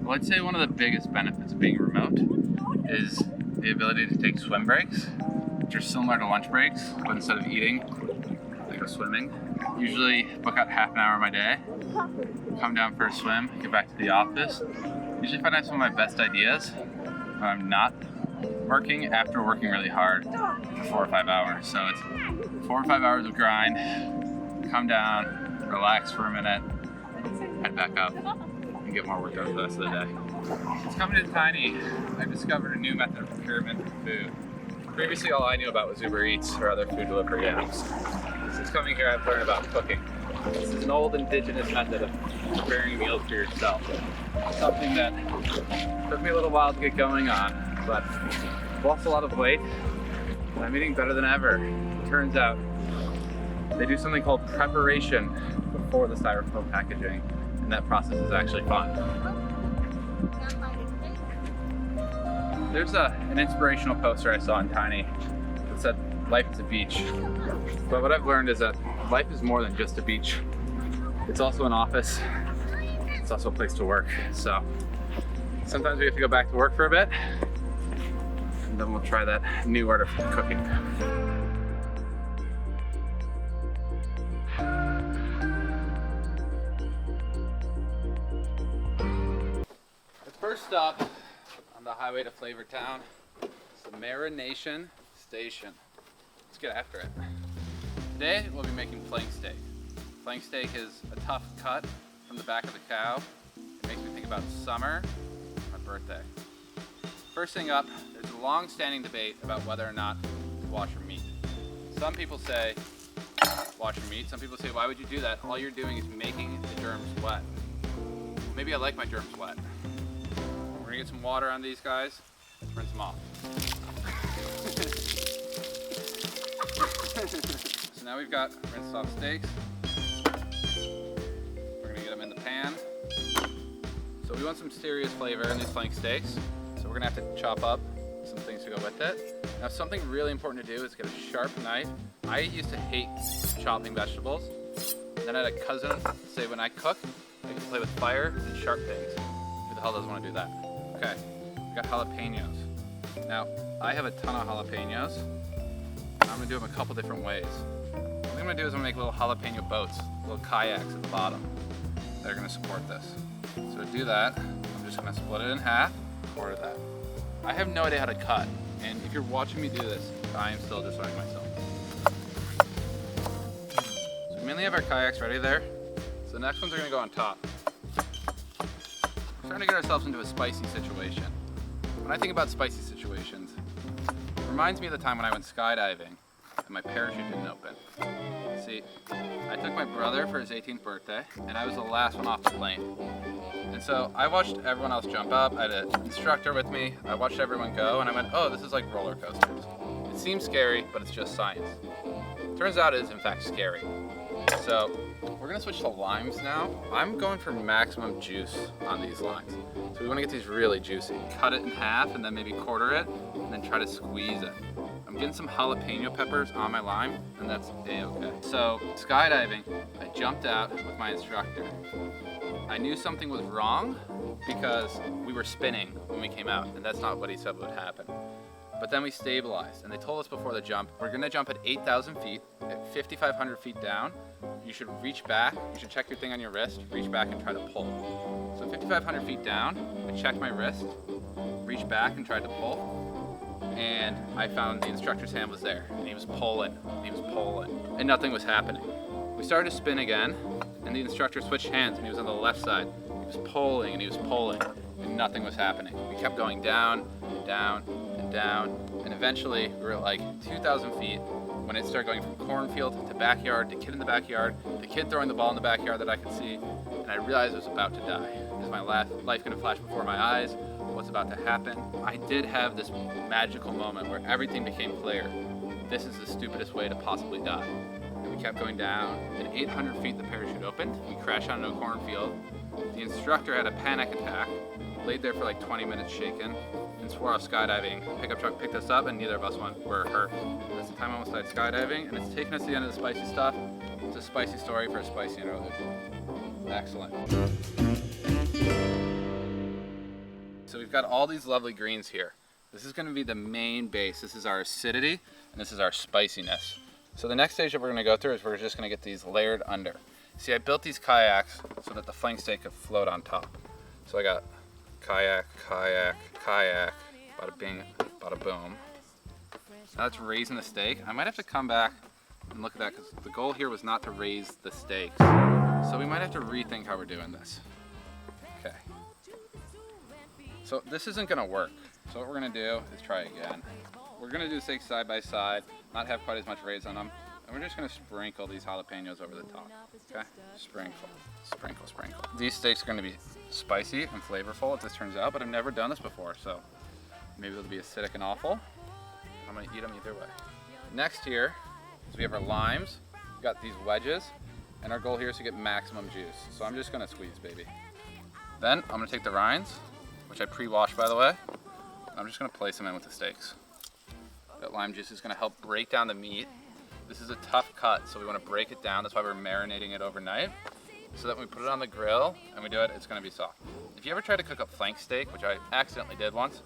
Well, I'd say one of the biggest benefits of being remote is the ability to take swim breaks, which are similar to lunch breaks, but instead of eating, I go swimming. Usually book out half an hour of my day, come down for a swim, get back to the office. Usually find out some of my best ideas when I'm not working after working really hard for 4 or 5 hours. So it's 4 or 5 hours of grind, come down, relax for a minute, head back up, and get more work done for the rest of the day. Since coming to Tiny, I've discovered a new method of procurement for food. Previously, all I knew about was Uber Eats or other food delivery apps. Since coming here, I've learned about cooking. This is an old indigenous method of preparing meals for yourself. Something that took me a little while to get going on, but I've lost a lot of weight and I'm eating better than ever. It turns out they do something called preparation before the styrofoam packaging, and that process is actually fun. There's an inspirational poster I saw on Tiny that said, "Life is a beach." But what I've learned is that life is more than just a beach. It's also an office. It's also a place to work. So sometimes we have to go back to work for a bit, and then we'll try that new art of cooking. The first stop on the highway to Flavortown is the Marination Station. Let's get after it. Today we'll be making flank steak. Flank steak is a tough cut from the back of the cow. It makes me think about summer and my birthday. First thing up, there's a long-standing debate about whether or not to wash your meat. Some people say wash your meat. Some people say, why would you do that? All you're doing is making the germs wet. Maybe I like my germs wet. We're gonna get some water on these guys, rinse them off. So now we've got rinsed off steaks. We're gonna get them in the pan. So we want some serious flavor in these flank steaks. So we're gonna have to chop up some things to go with it. Now something really important to do is get a sharp knife. I used to hate chopping vegetables. Then I had a cousin say when I cook, I can play with fire and sharp things. Who the hell doesn't want to do that? Okay, we got jalapenos. Now, I have a ton of jalapenos. I'm gonna do them a couple different ways. What I'm gonna do is I'm gonna make little jalapeno boats, little kayaks at the bottom that are gonna support this. So to do that, I'm just gonna split it in half, quarter that. I have no idea how to cut, and if you're watching me do this, I am still just learning myself. So we mainly have our kayaks ready there. So the next ones are gonna go on top. We're starting to get ourselves into a spicy situation. When I think about spicy situations, it reminds me of the time when I went skydiving and my parachute didn't open. See, I took my brother for his 18th birthday and I was the last one off the plane. And so I watched everyone else jump up. I had an instructor with me. I watched everyone go and I went, oh, this is like roller coasters. It seems scary, but it's just science. Turns out it is in fact scary. So we're gonna switch to limes now. I'm going for maximum juice on these limes. So we wanna get these really juicy. Cut it in half and then maybe quarter it and then try to squeeze it. I'm getting some jalapeno peppers on my lime and that's a-okay. So skydiving, I jumped out with my instructor. I knew something was wrong because we were spinning when we came out and that's not what he said would happen. But then we stabilized and they told us before the jump, we're gonna jump at 8,000 feet, at 5,500 feet down. You should reach back, you should check your thing on your wrist, reach back and try to pull. So 5,500 feet down, I checked my wrist, reached back and tried to pull, and I found the instructor's hand was there, and he was pulling, and nothing was happening. We started to spin again, and the instructor switched hands, and he was on the left side. He was pulling, and nothing was happening. We kept going down, and down, and down, and eventually we were at like 2,000 feet, when it started going from cornfield to backyard to kid in the backyard, the kid throwing the ball in the backyard that I could see, and I realized I was about to die. Is my life gonna flash before my eyes? What's about to happen? I did have this magical moment where everything became clear. This is the stupidest way to possibly die. And we kept going down, and 800 feet the parachute opened, we crashed onto a cornfield. The instructor had a panic attack, laid there for like 20 minutes shaken, and swore off skydiving. Pickup truck picked us up and neither of us were hurt. That's the time I almost died skydiving, and it's taken us to the end of the spicy stuff. It's a spicy story for a spicy interlude. Excellent. so we've got all these lovely greens here. This is gonna be the main base. This is our acidity, and this is our spiciness. So the next stage that we're gonna go through is we're just gonna get these layered under. See, I built these kayaks so that the flank steak could float on top. So I got kayak, kayak, kayak, bada bing, bada boom. Now that's raising the steak. I might have to come back and look at that because the goal here was not to raise the steaks. So we might have to rethink how we're doing this. Okay. So this isn't gonna work. So what we're gonna do is try again. We're gonna do steaks side by side, not have quite as much raise on them. And we're just gonna sprinkle these jalapenos over the top, okay? Sprinkle, sprinkle, sprinkle. These steaks are gonna be spicy and flavorful if this turns out, but I've never done this before, so maybe they'll be acidic and awful. I'm gonna eat them either way. Next here is we have our limes. We've got these wedges, and our goal here is to get maximum juice. So I'm just gonna squeeze, baby. Then I'm gonna take the rinds, which I pre-washed by the way. I'm just gonna place them in with the steaks. That lime juice is gonna help break down the meat. This is a tough cut, so we wanna break it down. That's why we're marinating it overnight. So that when we put it on the grill and we do it, it's gonna be soft. If you ever try to cook up flank steak, which I accidentally did once,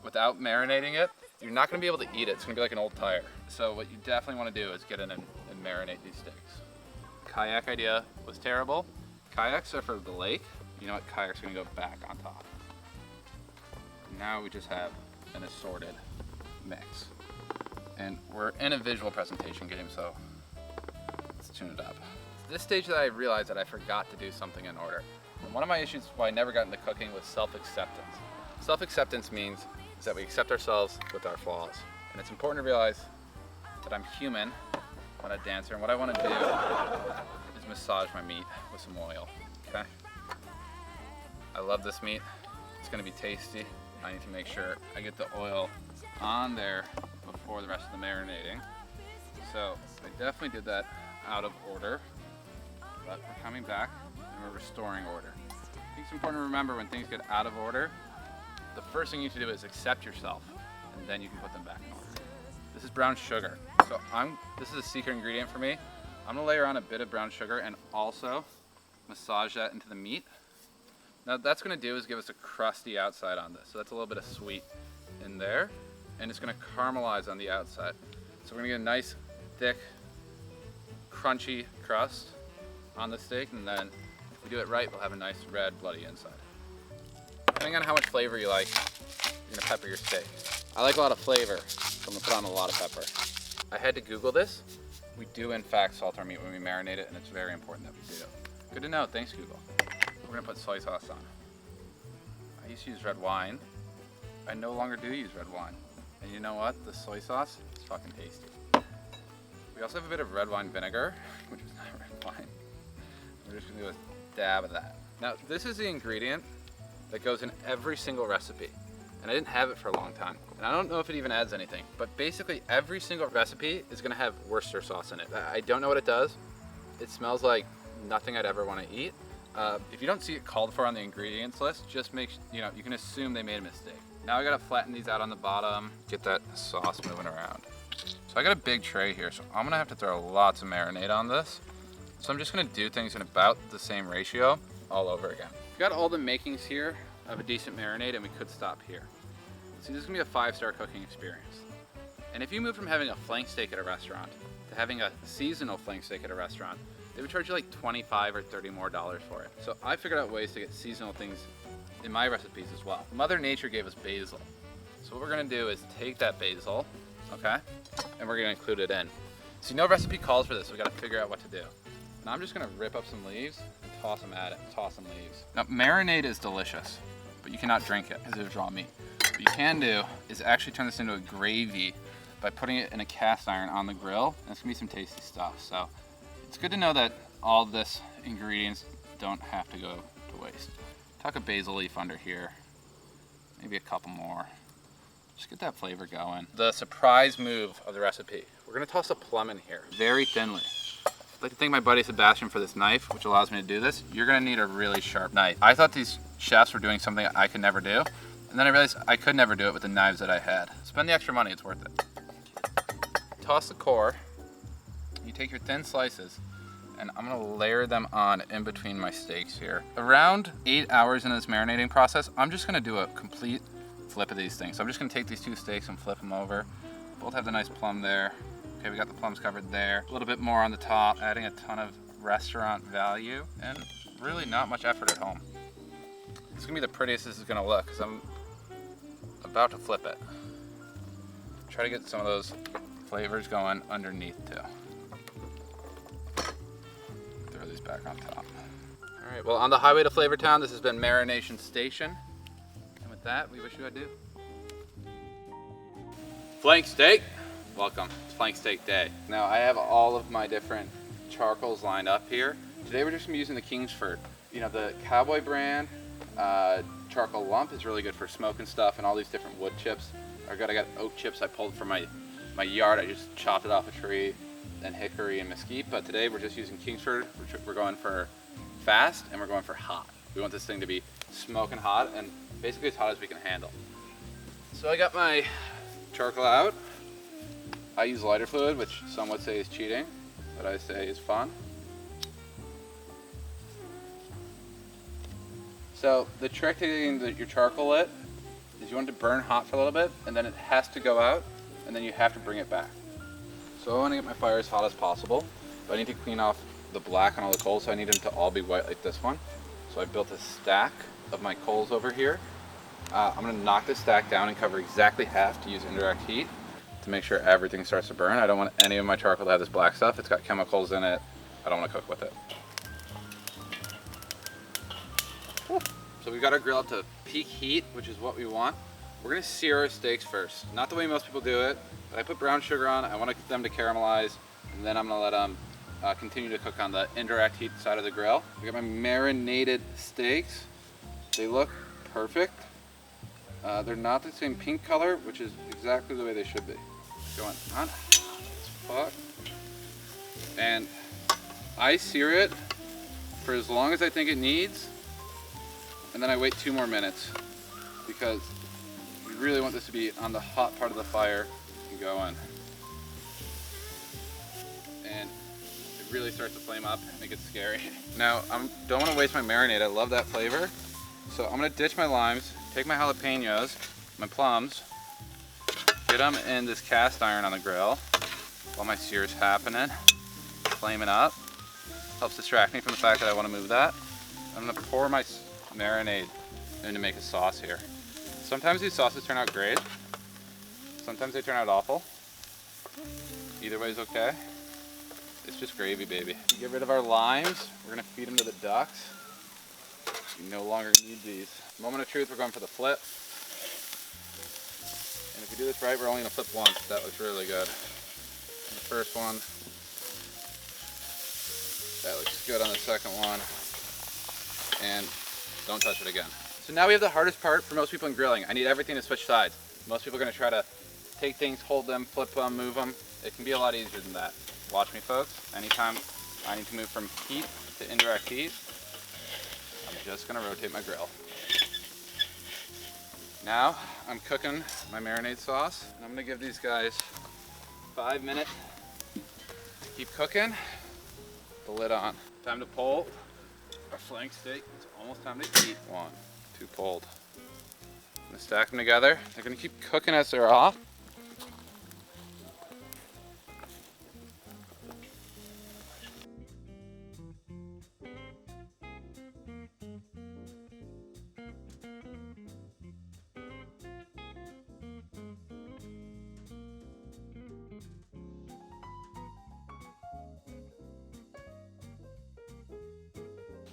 without marinating it, you're not gonna be able to eat it. It's gonna be like an old tire. So what you definitely wanna do is get in and marinate these steaks. Kayak idea was terrible. Kayaks are for the lake. You know what, kayaks are gonna go back on top. Now we just have an assorted mix. And we're in a visual presentation game, so let's tune it up. It's this stage that I realized that I forgot to do something in order. And one of my issues why I never got into cooking was self-acceptance. Self-acceptance means is that we accept ourselves with our flaws. And it's important to realize that I'm human, I'm not a dancer, and what I want to do is massage my meat with some oil, okay? I love this meat. It's gonna be tasty. I need to make sure I get the oil on there before the rest of the marinating. So I definitely did that out of order, but we're coming back and we're restoring order. I think it's important to remember when things get out of order, the first thing you need to do is accept yourself, and then you can put them back in order. This is brown sugar. So this is a secret ingredient for me. I'm gonna layer on a bit of brown sugar and also massage that into the meat. Now what that's gonna do is give us a crusty outside on this. So that's a little bit of sweet in there, and it's gonna caramelize on the outside. So we're gonna get a nice, thick, crunchy crust on the steak, and then if we do it right, we'll have a nice red, bloody inside. Depending on how much flavor you like, you're gonna pepper your steak. I like a lot of flavor, so I'm gonna put on a lot of pepper. I had to Google this. We do in fact salt our meat when we marinate it, and it's very important that we do. Good to know, thanks Google. We're gonna put soy sauce on. I used to use red wine. I no longer do use red wine. And you know what? The soy sauce is fucking tasty. We also have a bit of red wine vinegar, which is not red wine. We're just gonna do a dab of that. Now, this is the ingredient that goes in every single recipe. And I didn't have it for a long time. And I don't know if it even adds anything, but basically every single recipe is gonna have Worcester sauce in it. I don't know what it does. It smells like nothing I'd ever wanna eat. If you don't see it called for on the ingredients list, just make, you can assume they made a mistake. Now I gotta flatten these out on the bottom, get that sauce moving around. So I got a big tray here, so I'm gonna have to throw lots of marinade on this. So I'm just gonna do things in about the same ratio all over again. We've got all the makings here of a decent marinade, and we could stop here. See, this is gonna be a 5-star cooking experience. And if you move from having a flank steak at a restaurant to having a seasonal flank steak at a restaurant, they would charge you like $25 or $30 more for it. So I figured out ways to get seasonal things in my recipes as well. Mother Nature gave us basil. So what we're gonna do is take that basil, okay, and we're gonna include it in. See, no recipe calls for this, so we gotta figure out what to do. And I'm just gonna rip up some leaves and toss them at it, toss some leaves. Now, marinade is delicious, but you cannot drink it because it is raw meat. What you can do is actually turn this into a gravy by putting it in a cast iron on the grill, and it's gonna be some tasty stuff. So it's good to know that all this ingredients don't have to go to waste. Tuck a basil leaf under here, maybe a couple more. Just get that flavor going. The surprise move of the recipe, we're gonna toss a plum in here, very thinly. I'd like to thank my buddy Sebastian for this knife, which allows me to do this. You're gonna need a really sharp knife. I thought these chefs were doing something I could never do, and then I realized I could never do it with the knives that I had. Spend the extra money, it's worth it. Toss the core, you take your thin slices, and I'm gonna layer them on in between my steaks here. Around 8 hours in this marinating process, I'm just gonna do a complete flip of these things. So I'm just gonna take these 2 steaks and flip them over. Both have the nice plum there. Okay, we got the plums covered there. A little bit more on the top, adding a ton of restaurant value, and really not much effort at home. It's gonna be the prettiest this is gonna look, because I'm about to flip it. Try to get some of those flavors going underneath too. Throw these back on top. All right, well, on the highway to Flavor Town, this has been Marination Station. And with that, we wish you adieu. Flank steak, welcome, it's flank steak day. Now I have all of my different charcoals lined up here. Today we're just gonna be using the Kingsford. You know, the Cowboy brand charcoal lump is really good for smoking stuff, and all these different wood chips are good. I got oak chips I pulled from my yard. I just chopped it off a tree, and hickory and mesquite, but today we're just using Kingsford. We're going for fast, and we're going for hot. We want this thing to be smoking hot, and basically as hot as we can handle. So I got my charcoal out. I use lighter fluid, which some would say is cheating, but I say is fun. So the trick to getting your charcoal lit is you want it to burn hot for a little bit, and then it has to go out, and then you have to bring it back. So I want to get my fire as hot as possible, but I need to clean off the black on all the coals, so I need them to all be white like this one. So I built a stack of my coals over here. I'm going to knock this stack down and cover exactly half to use indirect heat to make sure everything starts to burn. I don't want any of my charcoal to have this black stuff. It's got chemicals in it. I don't want to cook with it. So we've got our grill up to peak heat, which is what we want. We're going to sear our steaks first. Not the way most people do it, but I put brown sugar on. I want them to caramelize, and then I'm going to let them continue to cook on the indirect heat side of the grill. We got my marinated steaks. They look perfect. They're not the same pink color, which is exactly the way they should be. Going on hot as fuck. And I sear it for as long as I think it needs, and then I wait 2 more minutes, because we really want this to be on the hot part of the fire and going. And it really starts to flame up and it gets scary. Now, I don't want to waste my marinade. I love that flavor. So I'm going to ditch my limes, take my jalapenos, my plums, get them in this cast iron on the grill while my sear's happening, flaming up. Helps distract me from the fact that I want to move that. I'm going to pour my marinade in to make a sauce here. Sometimes these sauces turn out great. Sometimes they turn out awful. Either way is okay. It's just gravy, baby. Get rid of our limes. We're going to feed them to the ducks. We no longer need these. Moment of truth, we're going for the flip. And if we do this right, we're only going to flip once. That looks really good. And the first one. That looks good on the second one. And don't touch it again. So now we have the hardest part for most people in grilling. I need everything to switch sides. Most people are going to try to take things, hold them, flip them, move them. It can be a lot easier than that. Watch me, folks. Anytime I need to move from heat to indirect heat, I'm just going to rotate my grill. Now I'm cooking my marinade sauce, and I'm going to give these guys 5 minutes. Keep cooking. The lid on. Time to pull our flank steak. It's almost time to eat. 1, 2 pulled. I'm gonna stack them together. They're gonna keep cooking as they're off.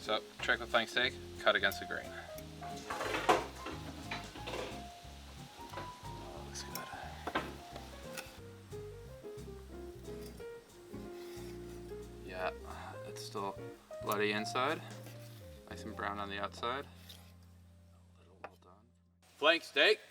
So, trick with flank steak, cut against the grain. Oh, looks good. Yeah, it's still bloody inside. Nice and brown on the outside. A little well done. Flank steak,